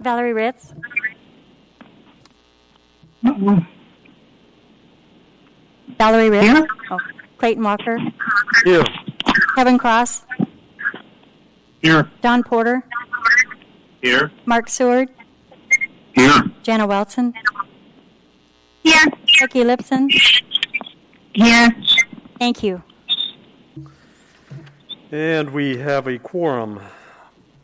Valerie Ritz. Valerie Ritz. Here. Oh, Clayton Walker. Here. Kevin Cross. Here. Don Porter. Here. Mark Seward. Here. Jana Welton. Here. Becky Lipson. Here. Thank you. And we have a quorum.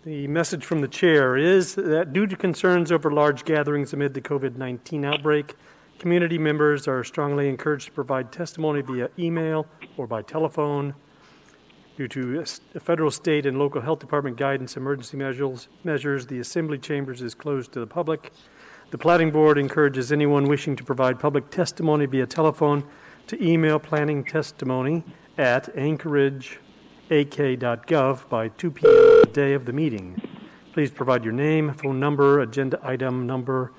The message from the chair is that due to concerns over large gatherings amid the COVID-19 outbreak, community members are strongly encouraged to provide testimony via email or by telephone. Due to federal, state, and local health department guidance emergency measures, the assembly chambers is closed to the public. The Platting Board encourages anyone wishing to provide public testimony via telephone to email planning testimony at anchorageak.gov by 2 p.m. the day of the meeting. Please provide your name, phone number, agenda item number,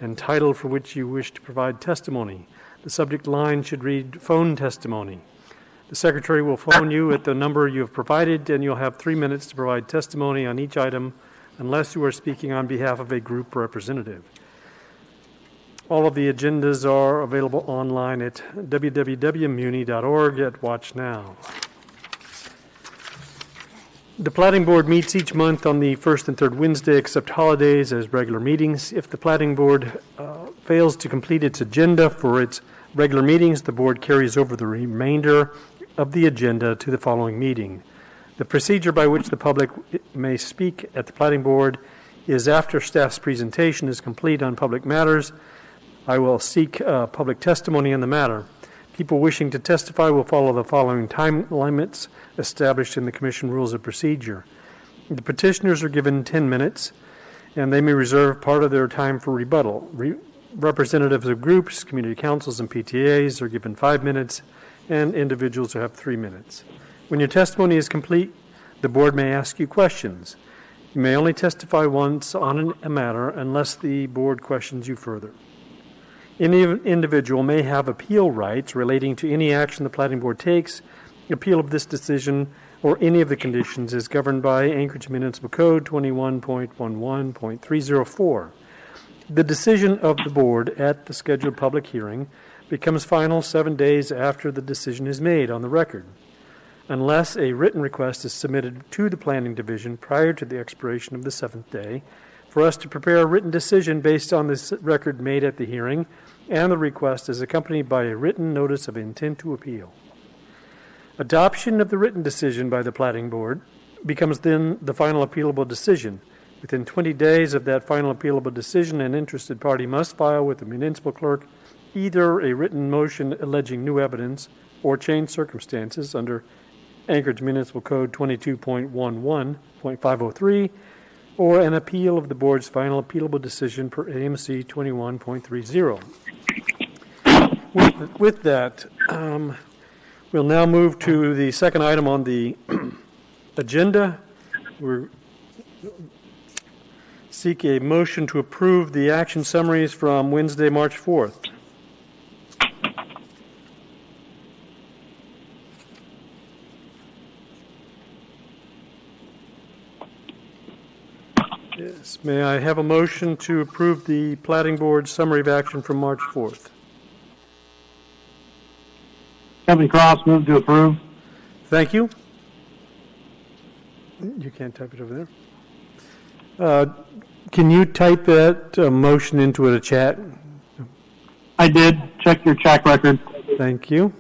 and title for which you wish to provide testimony. The subject line should read phone testimony. The secretary will phone you at the number you have provided, and you'll have 3 minutes to provide testimony on each item unless you are speaking on behalf of a group representative. All of the agendas are available online at www.muni.org at Watch Now. The Platting Board meets each month on the first and third Wednesday, except holidays, as regular meetings. If the Platting Board fails to complete its agenda for its regular meetings, the Board carries over the remainder of the agenda to the following meeting. The procedure by which the public may speak at the Platting Board is after staff's presentation is complete on public matters. I will seek public testimony on the matter. People wishing to testify will follow the following time limits established in the Commission Rules of Procedure. The petitioners are given 10 minutes, and they may reserve part of their time for rebuttal. Representatives of groups, community councils, and PTAs are given 5 minutes, and individuals have 3 minutes. When your testimony is complete, the Board may ask you questions. You may only testify once on a matter unless the Board questions you further. Any individual may have appeal rights relating to any action the Platting Board takes. Appeal of this decision or any of the conditions is governed by Anchorage Municipal Code 21.11.304. The decision of the Board at the scheduled public hearing becomes final 7 days after the decision is made on the record, unless a written request is submitted to the Planning Division prior to the expiration of the 7th day for us to prepare a written decision based on this record made at the hearing, and the request is accompanied by a written notice of intent to appeal. Adoption of the written decision by the Platting Board becomes then the final appealable decision. Within 20 days of that final appealable decision, an interested party must file with the municipal clerk either a written motion alleging new evidence or changed circumstances under Anchorage Municipal Code 22.11.503, or an appeal of the Board's final appealable decision per AMC 21.30. With that, we'll now move to the second item on the agenda. We're seek a motion to approve the action summaries from Wednesday, March 4th. Yes. May I have a motion to approve the Platting Board summary of action from March 4th? Kevin Cross, move to approve. Thank you. You can't type it over there. Can you type that motion into a chat? I did. Check your track record. Thank you.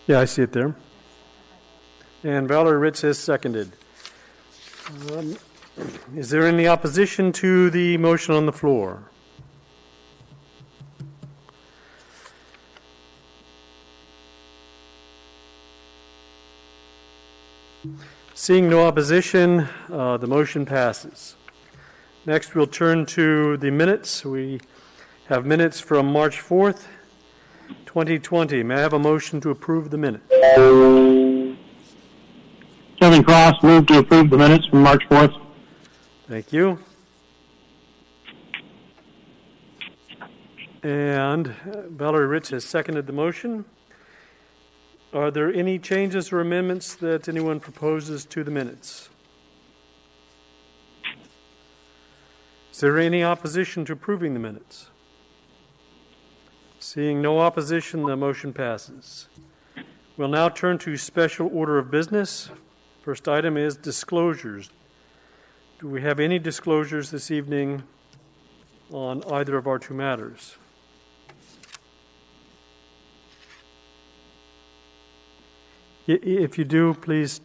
Yeah, I see it there. And Valerie Ritz has seconded. Is there any opposition to the motion on the floor? Seeing no opposition, the motion passes. Next, we'll turn to the minutes. We have minutes from March 4th, 2020. May I have a motion to approve the minutes? Kevin Cross, move to approve the minutes from March 4th. Thank you. And Valerie Ritz has seconded the motion. Are there any changes or amendments that anyone proposes to the minutes? Is there any opposition to approving the minutes? Seeing no opposition, the motion passes. We'll now turn to special order of business. First item is disclosures. Do we have any disclosures this evening on either of our two matters? If you do, please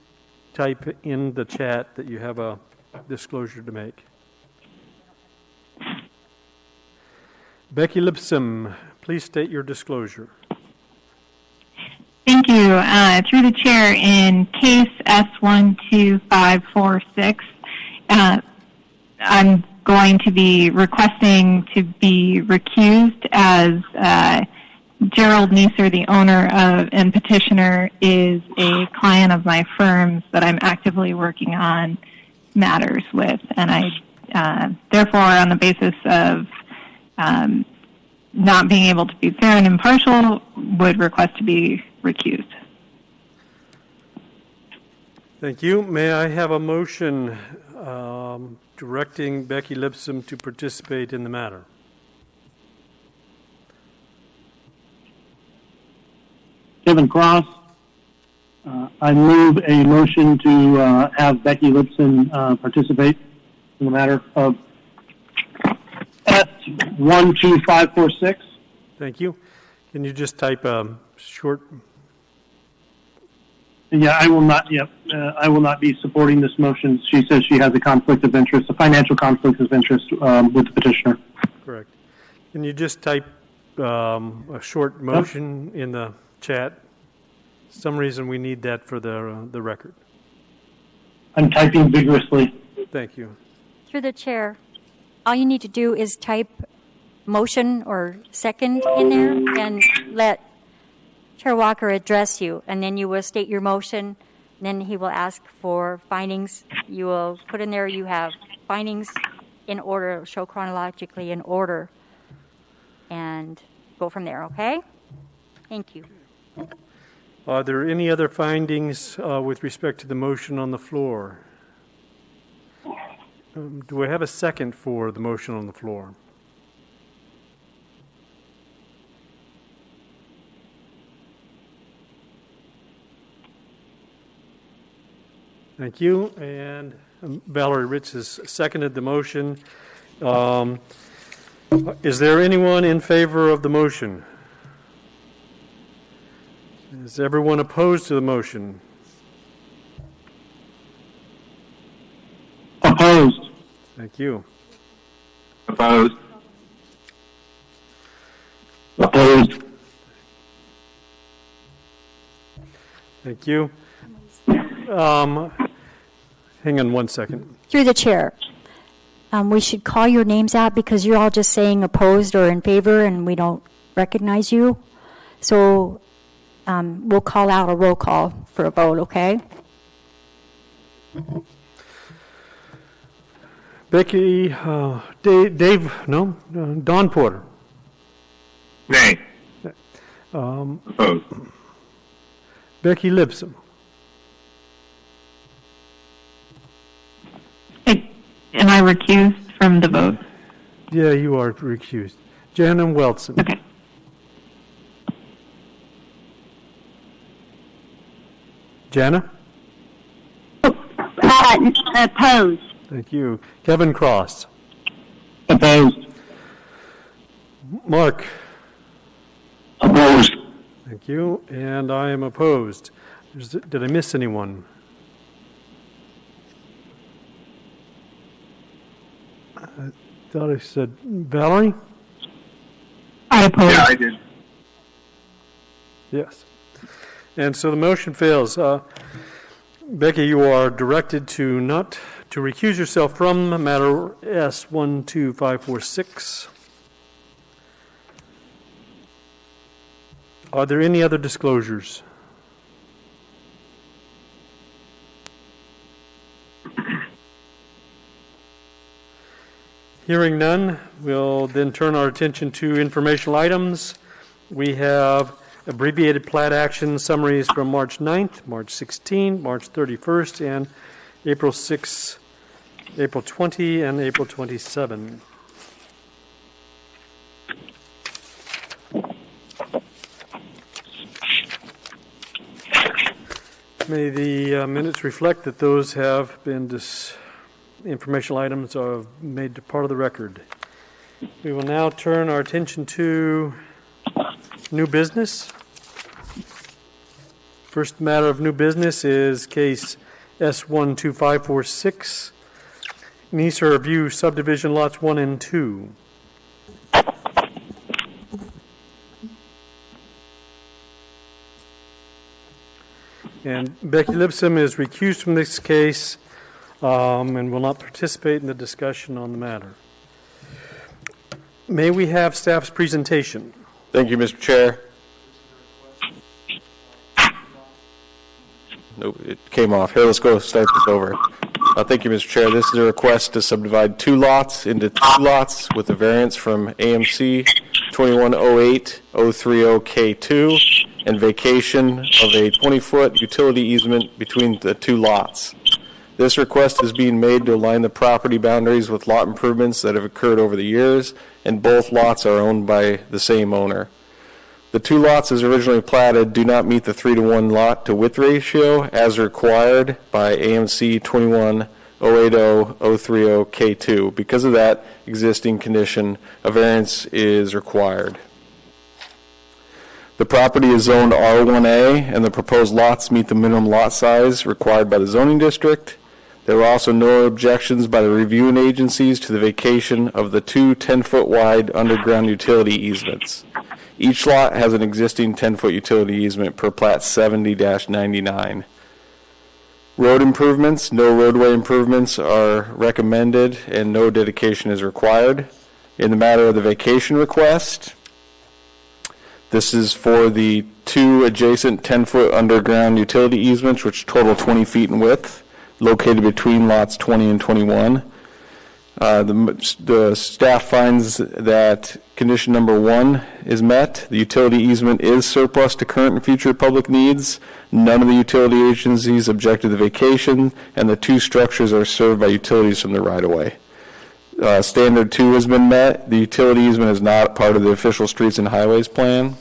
type in the chat that you have a disclosure to make. Becky Lipsum, please state your disclosure. Thank you. Through the chair, in case S12546, I'm going to be requesting to be recused as Gerald Neeser, the owner of and petitioner, is a client of my firms that I'm actively working on matters with. And I, therefore, on the basis of not being able to be fair and impartial, would request to be recused. Thank you. May I have a motion directing Becky Lipsum to participate in the matter? Kevin Cross. I move a motion to have Becky Lipson participate in the matter of S12546. Thank you. Can you just type a short? Yeah, I will not. Yep, I will not be supporting this motion. She says she has a conflict of interest, a financial conflict of interest with the petitioner. Correct. Can you just type a short motion in the chat? Some reason we need that for the record. I'm typing vigorously. Thank you. Through the chair, all you need to do is type motion or second in there and let Chair Walker address you, and then you will state your motion, and then he will ask for findings. You will put in there you have findings in order, it'll show chronologically in order, and go from there, okay? Thank you. Are there any other findings with respect to the motion on the floor? Do I have a second for the motion on the floor? Thank you. And Valerie Ritz has seconded the motion. Is there anyone in favor of the motion? Is everyone opposed to the motion? Opposed. Thank you. Opposed. Opposed. Thank you. Hang on one second. Through the chair, we should call your names out because you're all just saying opposed or in favor, and we don't recognize you. So we'll call out a roll call for a vote, okay? Becky, Don Porter. Nay. Opposed. Becky Lipsum. Am I recused from the vote? Yeah, you are recused. Jana Welson. Okay. Jana? Opposed. Thank you. Kevin Cross. Opposed. Mark. Opposed. Thank you. And I am opposed. Did I miss anyone? I thought I said Valerie? I oppose. Yeah, I did. Yes. And so the motion fails. Becky, you are directed to not to recuse yourself from matter S12546. Are there any other disclosures? Hearing none, we'll then turn our attention to informational items. We have abbreviated plat action summaries from March 9th, March 16th, March 31st, and April 6, April 20, and April 27. May the minutes reflect that those have been informational items are made part of the record. We will now turn our attention to new business. First matter of new business is case S12546, NISA Review Subdivision Lots 1 and 2. And Becky Lipsome is recused from this case and will not participate in the discussion on the matter. May we have staff's presentation? Thank you, Mr. Chair. Nope, it came off. Here, let's go start this over. Thank you, Mr. Chair. This is a request to subdivide 2 lots into 2 lots with a variance from AMC 2108-030K2 and vacation of a 20-foot utility easement between the 2 lots. This request is being made to align the property boundaries with lot improvements that have occurred over the years, and both lots are owned by the same owner. The 2 lots as originally platted do not meet the 3-to-1 lot to width ratio as required by AMC 2108-030K2. Because of that existing condition, a variance is required. The property is zoned R1A, and the proposed lots meet the minimum lot size required by the zoning district. There were also no objections by the reviewing agencies to the vacation of the 2 10-foot wide underground utility easements. Each lot has an existing 10-foot utility easement per Plat 70-99. Road improvements, no roadway improvements are recommended, and no dedication is required. In the matter of the vacation request, this is for the 2 adjacent 10-foot underground utility easements, which total 20 feet in width, located between lots 20 and 21. The staff finds that condition number 1 is met. The utility easement is surplus to current and future public needs. None of the utility agencies object to the vacation, and the 2 structures are served by utilities from the right-of-way. Standard 2 has been met. The utility easement is not part of the official streets and highways plan.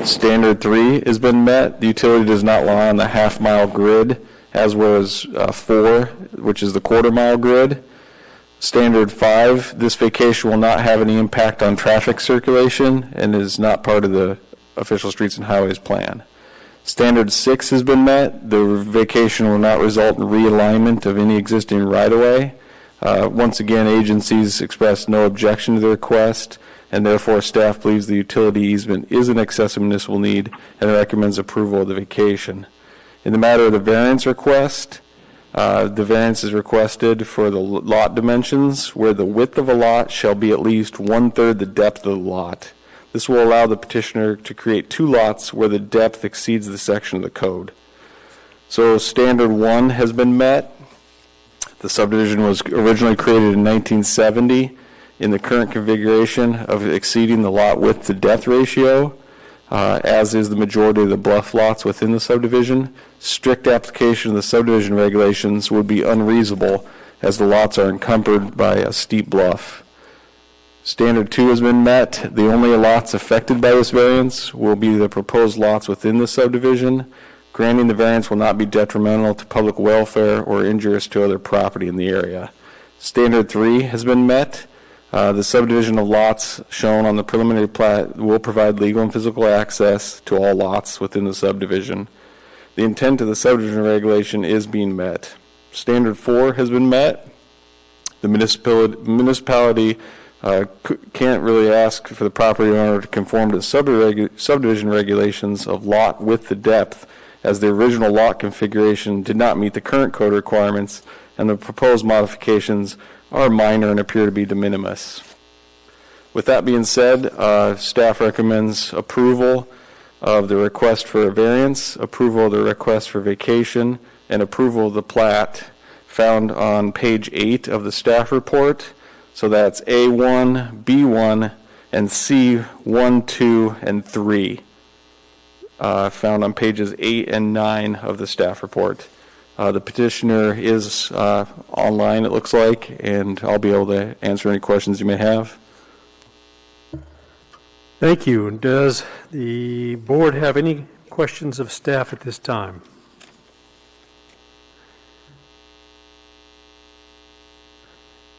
Standard 3 has been met. The utility does not lie on the half-mile grid, as was 4, which is the quarter-mile grid. Standard 5, this vacation will not have any impact on traffic circulation and is not part of the official streets and highways plan. Standard 6 has been met. The vacation will not result in realignment of any existing right-of-way. Once again, agencies expressed no objection to the request, and therefore staff believes the utility easement is an excessive municipal need and recommends approval of the vacation. In the matter of the variance request, the variance is requested for the lot dimensions, where the width of a lot shall be at least 1/3 the depth of the lot. This will allow the petitioner to create 2 lots where the depth exceeds the section of the code. So standard 1 has been met. The subdivision was originally created in 1970 in the current configuration of exceeding the lot width to depth ratio, as is the majority of the bluff lots within the subdivision. Strict application of the subdivision regulations would be unreasonable as the lots are encumbered by a steep bluff. Standard 2 has been met. The only lots affected by this variance will be the proposed lots within the subdivision. Granting the variance will not be detrimental to public welfare or injurious to other property in the area. Standard 3 has been met. The subdivision of lots shown on the preliminary plat will provide legal and physical access to all lots within the subdivision. The intent of the subdivision regulation is being met. Standard 4 has been met. The municipality can't really ask for the property owner to conform to the subdivision regulations of lot width to depth, as the original lot configuration did not meet the current code requirements, and the proposed modifications are minor and appear to be de minimis. With that being said, staff recommends approval of the request for a variance, approval of the request for vacation, and approval of the plat found on page 8 of the staff report. So that's A1, B1, and C1, 2, and 3, found on pages 8 and 9 of the staff report. The petitioner is online, it looks like, and I'll be able to answer any questions you may have. Thank you. Does the board have any questions of staff at this time?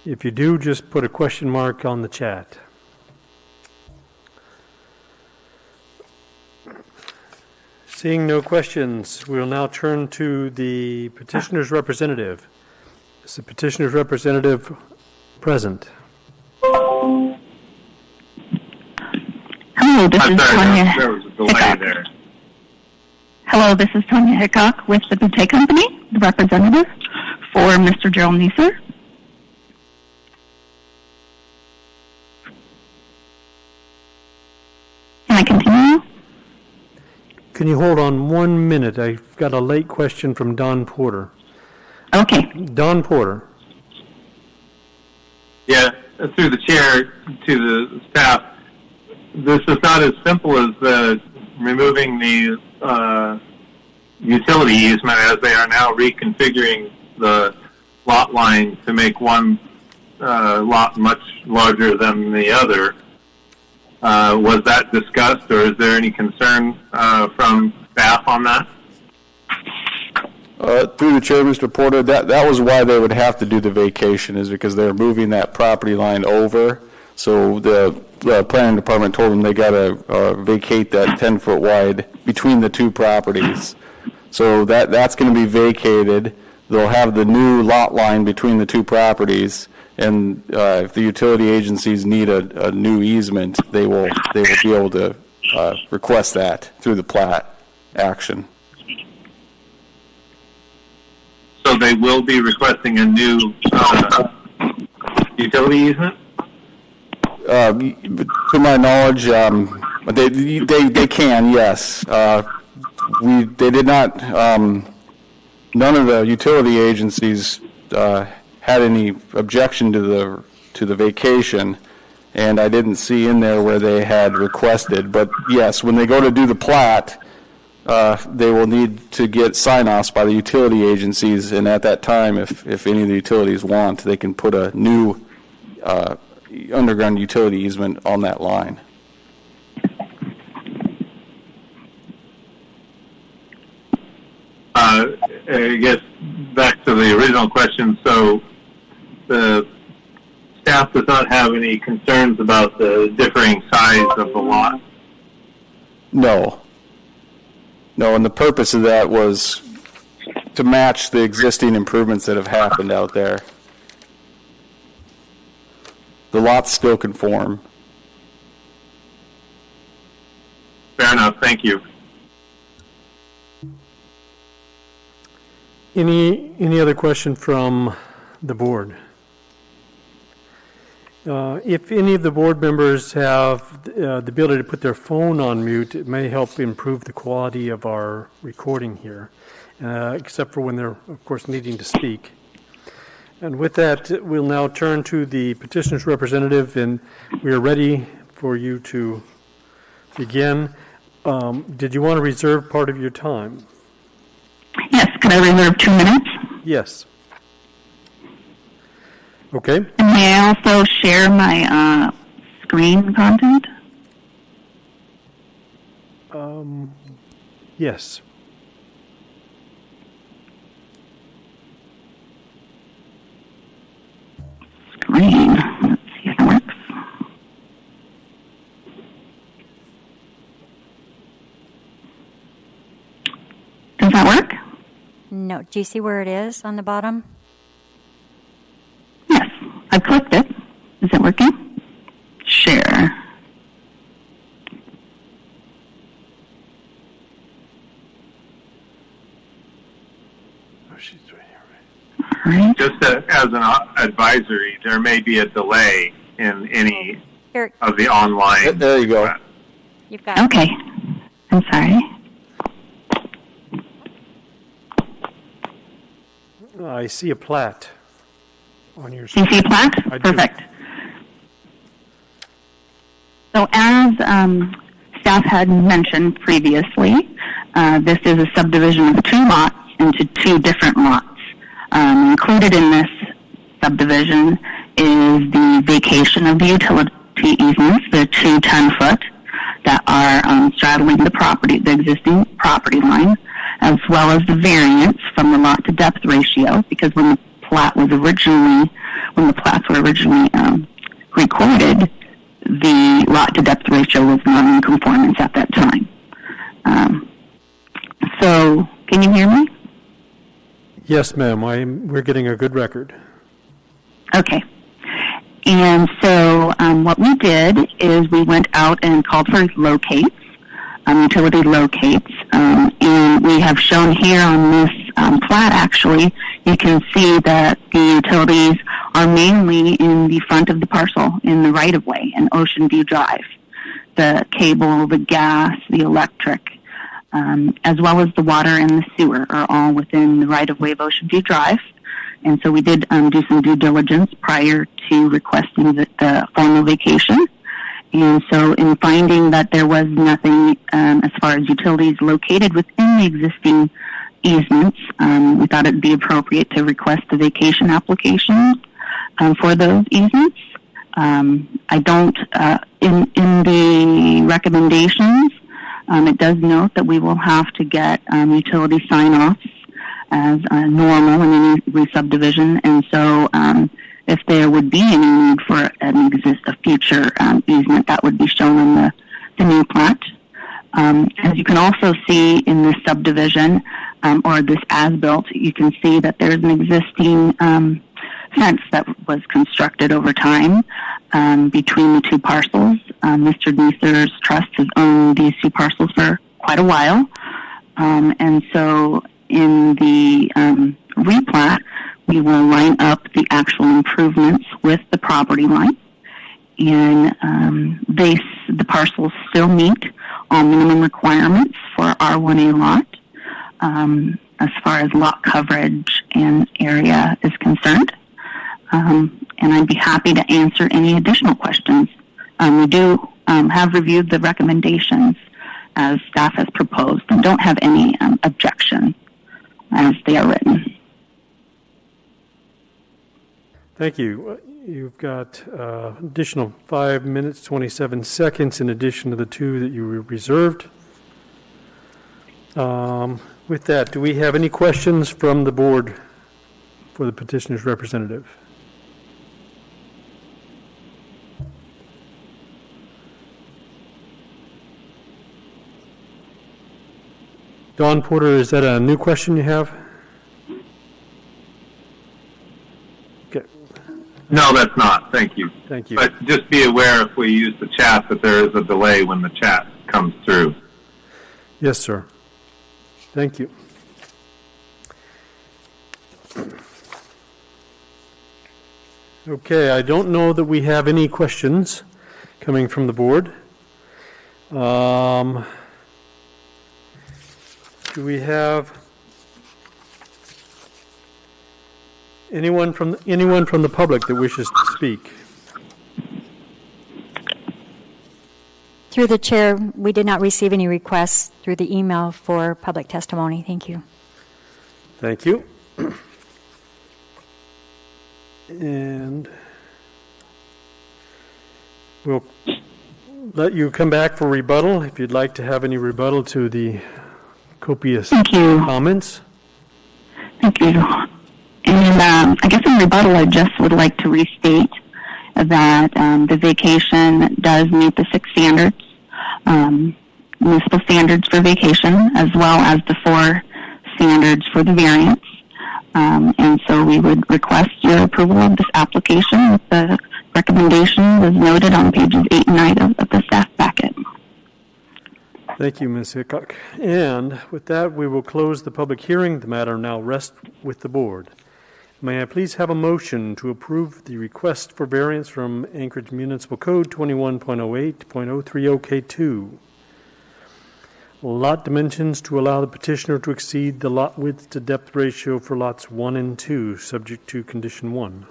If you do, just put a question mark on the chat. Seeing no questions, we'll now turn to the petitioner's representative. Is the petitioner's representative present? Hello, this I'm is sorry, Tanya. there was a delay there. Hello, this is Tanya Hickok with the Pate Company, the representative for Mr. Gerald Neeser. Can I continue? Can you hold on 1 minute? I've got a late question from Don Porter. Okay. Don Porter. Yeah, through the chair to the staff, this is not as simple as removing the utility easement as they are now reconfiguring the lot line to make one lot much larger than the other. Was that discussed, or is there any concern from staff on that? Through the chair, Mr. Porter, that was why they would have to do the vacation, is because they're moving that property line over. So the planning department told them they got to vacate that 10-foot wide between the two properties. So that's going to be vacated. They'll have the new lot line between the two properties, and if the utility agencies need a new easement, they will be able to request that through the plat action. So they will be requesting a new utility easement? To my knowledge, they can, yes. They did not. None of the utility agencies had any objection to the vacation, and I didn't see in there where they had requested. But yes, when they go to do the plat, they will need to get sign-offs by the utility agencies, and at that time, if any of the utilities want, they can put a new underground utility easement on that line. I guess back to the original question, so the staff does not have any concerns about the differing size of the lot? No, and the purpose of that was to match the existing improvements that have happened out there. The lots still conform. Fair enough, thank you. Any other question from the board? If any of the board members have the ability to put their phone on mute, it may help improve the quality of our recording here, except for when they're, of course, needing to speak. And with that, we'll now turn to the petitioner's representative, and we are ready for you to begin. Did you want to reserve part of your time? Yes, could I reserve 2 minutes? Yes. Okay. And may I also share my screen content? Yes. Screen. Let's see if it works. Does that work? No. Do you see where it is on the bottom? Yes. I clicked it. Is it working? Share. Oh, she's right here, right? All right. Just as an advisory, there may be a delay in any Here, of the online. There you go. you've got it. Okay. I'm sorry. I see a plat on your Do you see a plat? I do. Perfect. So as staff had mentioned previously, this is a subdivision of 2 lots into 2 different lots. Included in this subdivision is the vacation of the utility easements, the 2 10-foot that are straddling the existing property line, as well as the variance from the lot to depth ratio, because when the plats were originally recorded, the lot to depth ratio was not in conformance at that time. So, can you hear me? Yes, ma'am. We're getting a good record. Okay. And so what we did is we went out and called for locates, utility locates, and we have shown here on this plat, actually, you can see that the utilities are mainly in the front of the parcel, in the right-of-way, in Ocean View Drive. The cable, the gas, the electric, as well as the water and the sewer are all within the right-of-way of Ocean View Drive. And so we did do some due diligence prior to requesting the formal vacation. And so in finding that there was nothing as far as utilities located within the existing easements, we thought it would be appropriate to request the vacation application for those easements. I don't, in the recommendations, it does note that we will have to get utility sign-offs as normal in any re-subdivision, and so if there would be any need for a future easement, that would be shown on the new plat. As you can also see in this subdivision, or this as-built, you can see that there's an existing fence that was constructed over time between the 2 parcels. Mr. Neeser's trust has owned these 2 parcels for quite a while, and so in the replat, we will line up the actual improvements with the property line, and the parcels still meet all minimum requirements for R1A lot as far as lot coverage and area is concerned. And I'd be happy to answer any additional questions. We do have reviewed the recommendations as staff has proposed and don't have any objection as they are written. Thank you. You've got additional 5 minutes, 27 seconds in addition to the 2 that you reserved. With that, do we have any questions from the board for the petitioner's representative? Dawn Porter, is that a new question you have? Okay. No, that's not. Thank you. Thank you. But just be aware if we use the chat that there is a delay when the chat comes through. Yes, sir. Thank you. Okay, I don't know that we have any questions coming from the board. Do we have anyone from the public that wishes to speak? Through the chair, we did not receive any requests through the email for public testimony. Thank you. Thank you. And we'll let you come back for rebuttal if you'd like to have any rebuttal to the copious comments. Thank you. And I guess in rebuttal, I just would like to restate that the vacation does meet the 6 standards, municipal standards for vacation, as well as the 4 standards for the variance. And so we would request your approval of this application with the recommendations as noted on pages 8 and 9 of the staff packet. Thank you, Ms. Hickok. And with that, we will close the public hearing. The matter now rests with the board. May I please have a motion to approve the request for variance from Anchorage Municipal Code 21.08.030K2. Lot dimensions to allow the petitioner to exceed the lot width to depth ratio for lots 1 and 2, subject to condition 1.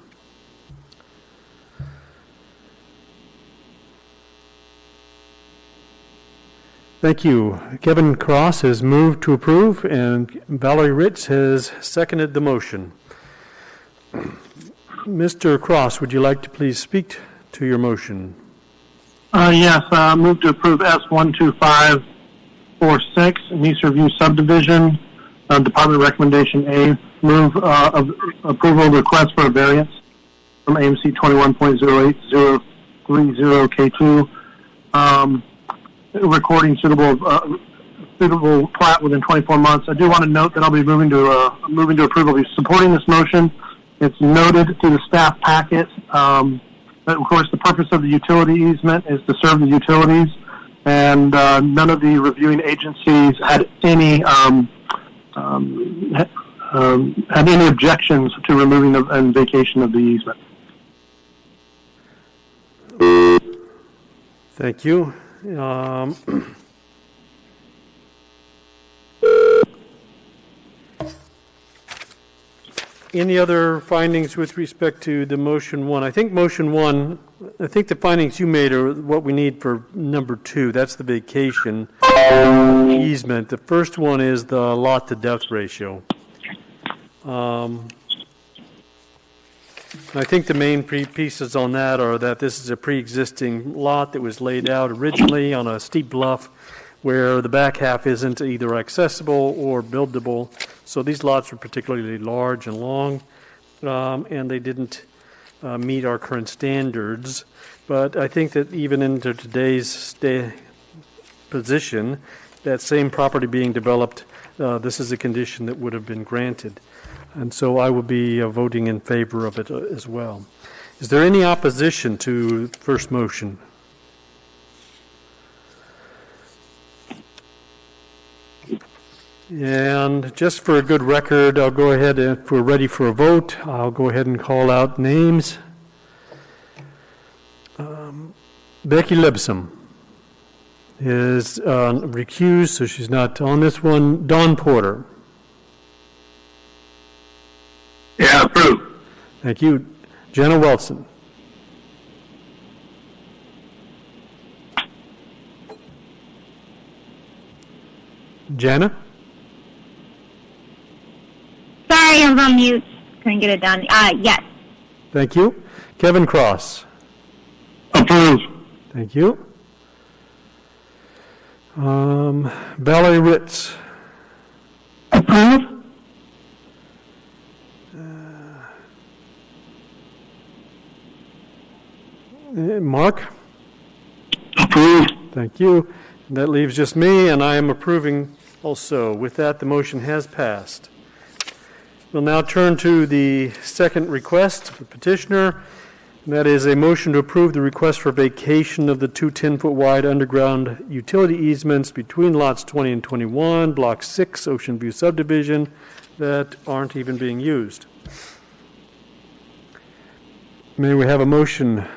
Thank you. Kevin Cross has moved to approve, and Valerie Ritz has seconded the motion. Mr. Cross, would you like to please speak to your motion? Yes, move to approve S12546, Nice Review Subdivision, Department Recommendation A. Move of approval of request for a variance from AMC 21.08030K2. Recording suitable plat within 24 months. I do want to note that I'll be moving to approval. I'll be supporting this motion. It's noted through the staff packet. But of course, the purpose of the utility easement is to serve the utilities, and none of the reviewing agencies had any objections to removing and vacation of the easement. Thank you. Any other findings with respect to the motion one? I think the findings you made are what we need for number 2. That's the vacation easement. The first one is the lot to depth ratio. I think the main pieces on that are that this is a pre-existing lot that was laid out originally on a steep bluff where the back half isn't either accessible or buildable. So these lots are particularly large and long, and they didn't meet our current standards. But I think that even into today's position, that same property being developed, this is a condition that would have been granted. And so I will be voting in favor of it as well. Is there any opposition to the first motion? And just for a good record, I'll go ahead, and if we're ready for a vote, I'll go ahead and call out names. Becky Libsam is recused, so she's not on this one. Dawn Porter. Yeah, approved. Thank you. Jenna Wilson. Jana? Sorry, I was on mute. Couldn't get it done. Yes. Thank you. Kevin Cross. Approve. Thank you. Valerie Ritz. Approve. Mark? Approve. Thank you. And that leaves just me, and I am approving also. With that, the motion has passed. We'll now turn to the second request for petitioner, and that is a motion to approve the request for vacation of the two 10-foot wide underground utility easements between lots 20 and 21, Block 6, Ocean View subdivision, that aren't even being used. May we have a motion?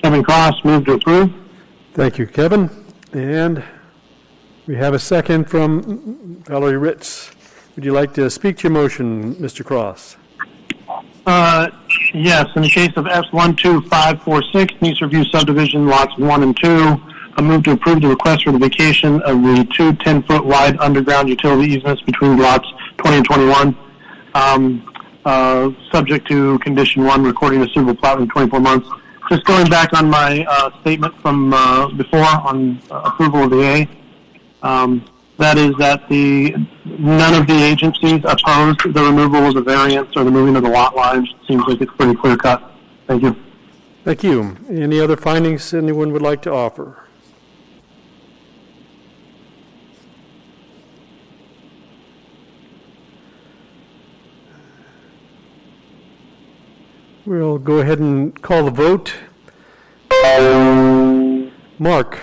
Kevin Cross, move to approve. Thank you, Kevin. And we have a second from Valerie Ritz. Would you like to speak to your motion, Mr. Cross? Yes, in the case of S12546, Nice Review Subdivision, lots 1 and 2, I move to approve the request for the vacation of the two 10-foot wide underground utility easements between lots 20 and 21, subject to condition 1, recording a suitable plat within 24 months. Just going back on my statement from before on approval of the A, that is that none of the agencies opposed the removal of the variance or the moving of the lot lines. Seems like it's pretty clear cut. Thank you. Thank you. Any other findings anyone would like to offer? We'll go ahead and call the vote. Mark.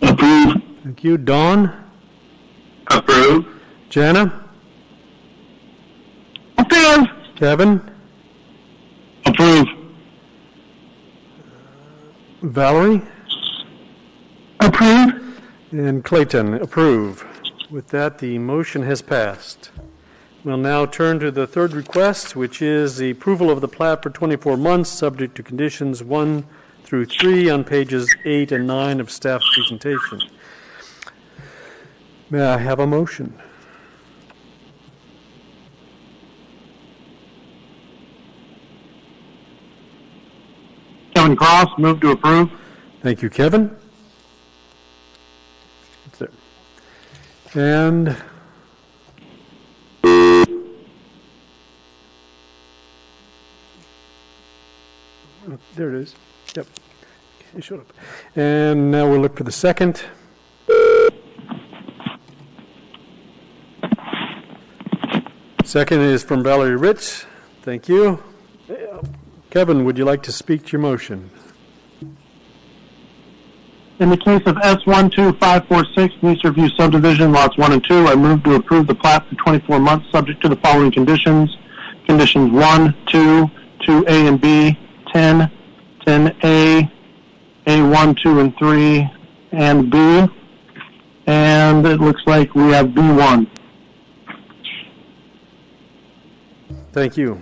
Approve. Thank you. Dawn. Approved. Jana. Approve. Kevin. Approve. Valerie. Approve. And Clayton, approve. With that, the motion has passed. We'll now turn to the third request, which is the approval of the plat for 24 months, subject to conditions 1 through 3 on pages 8 and 9 of staff's presentation. May I have a motion? Kevin Cross, move to approve. Thank you, Kevin. That's it. And there it is. Yep. It showed up. And now we'll look for the second. Second is from Valerie Ritz. Thank you. Kevin, would you like to speak to your motion? In the case of S12546, Neeser View subdivision, lots 1 and 2, I move to approve the plat for 24 months, subject to the following conditions. Conditions 1, 2, 2A and B, 10, 10A, A1, 2, and 3, and B. And it looks like we have B1. Thank you.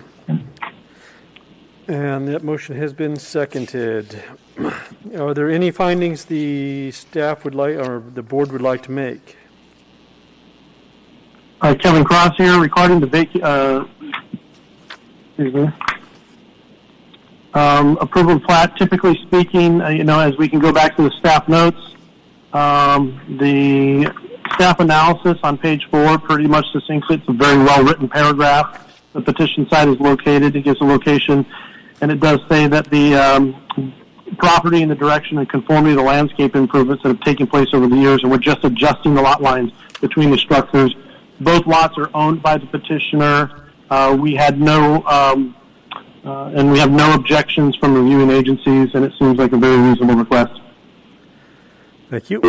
And that motion has been seconded. Are there any findings the staff would like, or the board would like to make? Kevin Cross here, recording the approval of plat. Typically speaking, as we can go back to the staff notes, the staff analysis on page 4 pretty much succinctly. It's a very well-written paragraph. The petition site is located. It gives a location, and it does say that the property in the direction and conformity to landscape improvements that have taken place over the years, and we're just adjusting the lot lines between the structures. Both lots are owned by the petitioner. We had no, and we have no objections from reviewing agencies, and it seems like a very reasonable request. Thank you.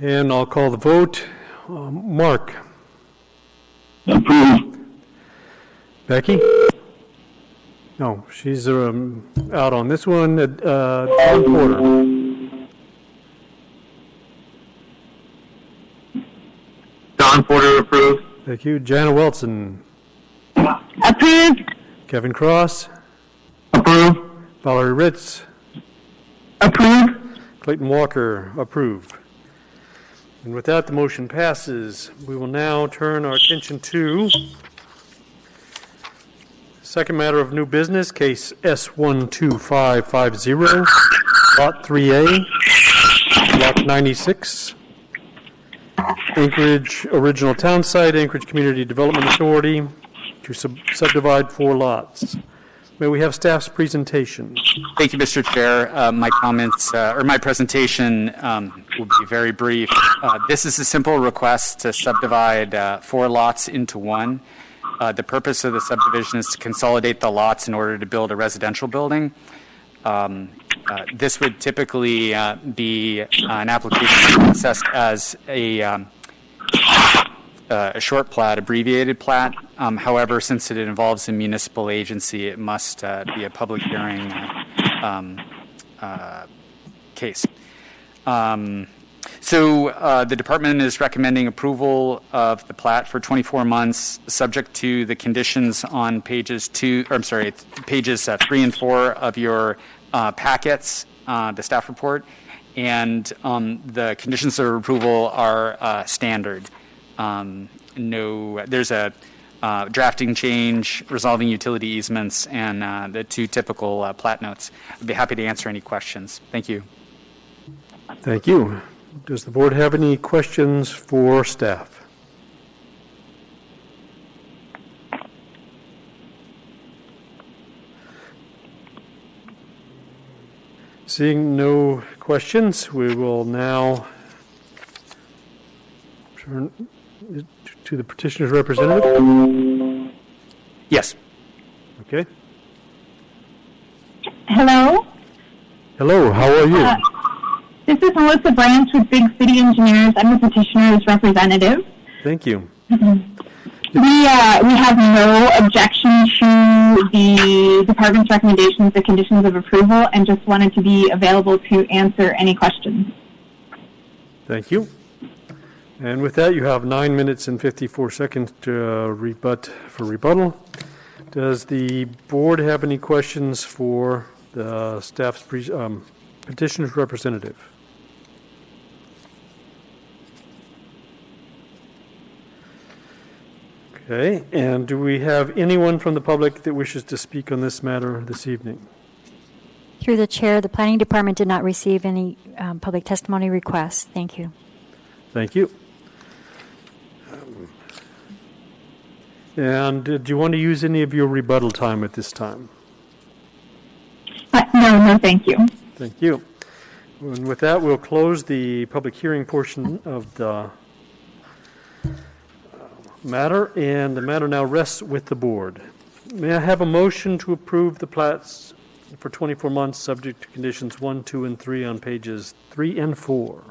And I'll call the vote. Mark? Approved. Becky? No, she's out on this one. Don Porter. Don Porter, approved. Thank you. Jana Welson. Approved. Kevin Cross. Approved. Valerie Ritz. Approved. Clayton Walker, approved. And with that, the motion passes. We will now turn our attention to second matter of new business, case S12550, Lot 3A, Block 96, Anchorage Original Town Site, Anchorage Community Development Authority, to subdivide 4 lots. May we have staff's presentation? Thank you, Mr. Chair. My comments, or my presentation will be very brief. This is a simple request to subdivide 4 lots into 1. The purpose of the subdivision is to consolidate the lots in order to build a residential building. This would typically be an application processed as a short plat, abbreviated plat. However, since it involves a municipal agency, it must be a public hearing case. So the department is recommending approval of the plat for 24 months, subject to the conditions on pages 3 and 4 of your packets, the staff report, and the conditions of approval are standard. There's a drafting change, resolving utility easements, and the 2 typical plat notes. I'd be happy to answer any questions. Thank you. Thank you. Does the board have any questions for staff? Seeing no questions, we will now turn to the petitioner's representative. Yes. Okay. Hello. Hello, how are you? This is Melissa Branch with Big City Engineers. I'm the petitioner's representative. Thank you. We have no objection to the department's recommendations, the conditions of approval, and just wanted to be available to answer any questions. Thank you. And with that, you have 9 minutes and 54 seconds to rebuttal. Does the board have any questions for the staff's petitioner's representative? Okay, and do we have anyone from the public that wishes to speak on this matter this evening? Through the chair, the planning department did not receive any public testimony requests. Thank you. Thank you. And do you want to use any of your rebuttal time at this time? No, thank you. Thank you. And with that, we'll close the public hearing portion of the matter, and the matter now rests with the board. May I have a motion to approve the plats for 24 months, subject to conditions 1, 2, and 3 on pages 3 and 4?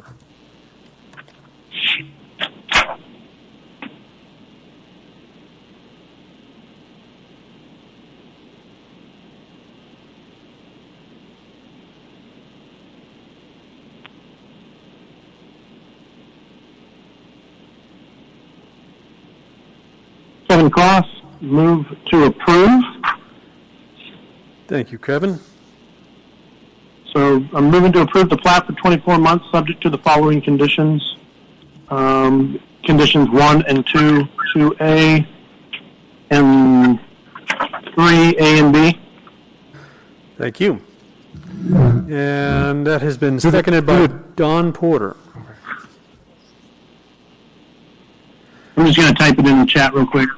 Kevin Cross, move to approve. Thank you, Kevin. So I'm moving to approve the plat for 24 months, subject to the following conditions. Conditions 1 and 2, 2A, and 3A and B. Thank you. And that has been seconded by Don Porter. I'm just going to type it in the chat real quick.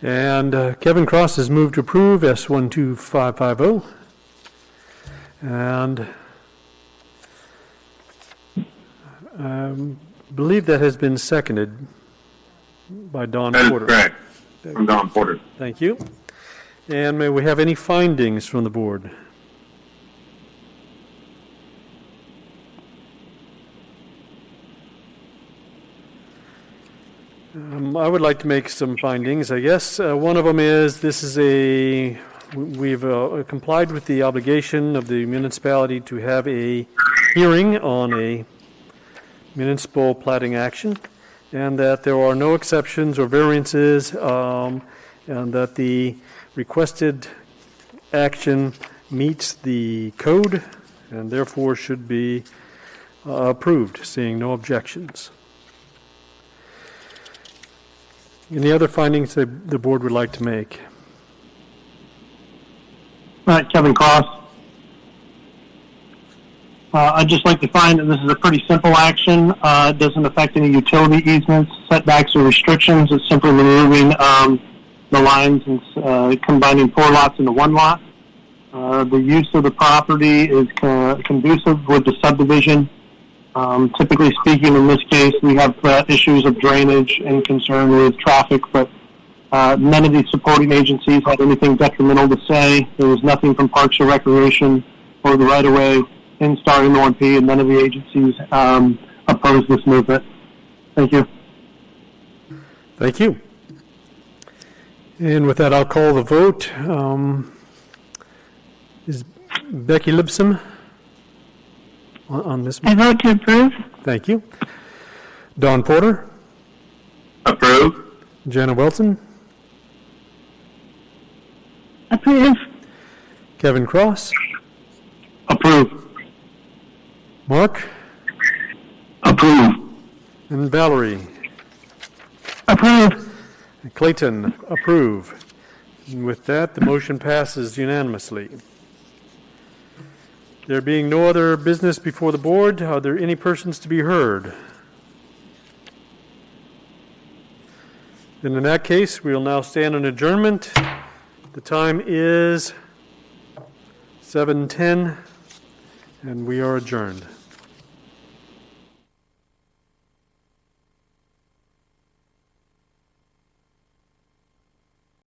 And Kevin Cross has moved to approve S12550. And I believe that has been seconded by Don Porter. That is correct. From Don Porter. Thank you. And may we have any findings from the board? I would like to make some findings, I guess. One of them is we've complied with the obligation of the municipality to have a hearing on a municipal platting action, and that there are no exceptions or variances, and that the requested action meets the code and therefore should be approved, seeing no objections. Any other findings that the board would like to make? Kevin Cross. I'd just like to find that this is a pretty simple action. It doesn't affect any utility easements, setbacks, or restrictions. It's simply removing the lines and combining 4 lots into 1 lot. The use of the property is conducive with the subdivision. Typically speaking, in this case, we have issues of drainage and concern with traffic, but none of these supporting agencies had anything detrimental to say. There was nothing from Parks or Recreation or the right-of-way in Star MONP, and none of the agencies opposed this movement. Thank you. Thank you. And with that, I'll call the vote. Is Becky Lipsum on this? I vote to approve. Thank you. Don Porter? Approve. Jana Welton? Approve. Kevin Cross? Approve. Mark? Approve. And Valerie? Approve. Clayton? Approve. And with that, the motion passes unanimously. There being no other business before the board, are there any persons to be heard? Then in that case, we will now stand on adjournment. The time is 7:10, and we are adjourned.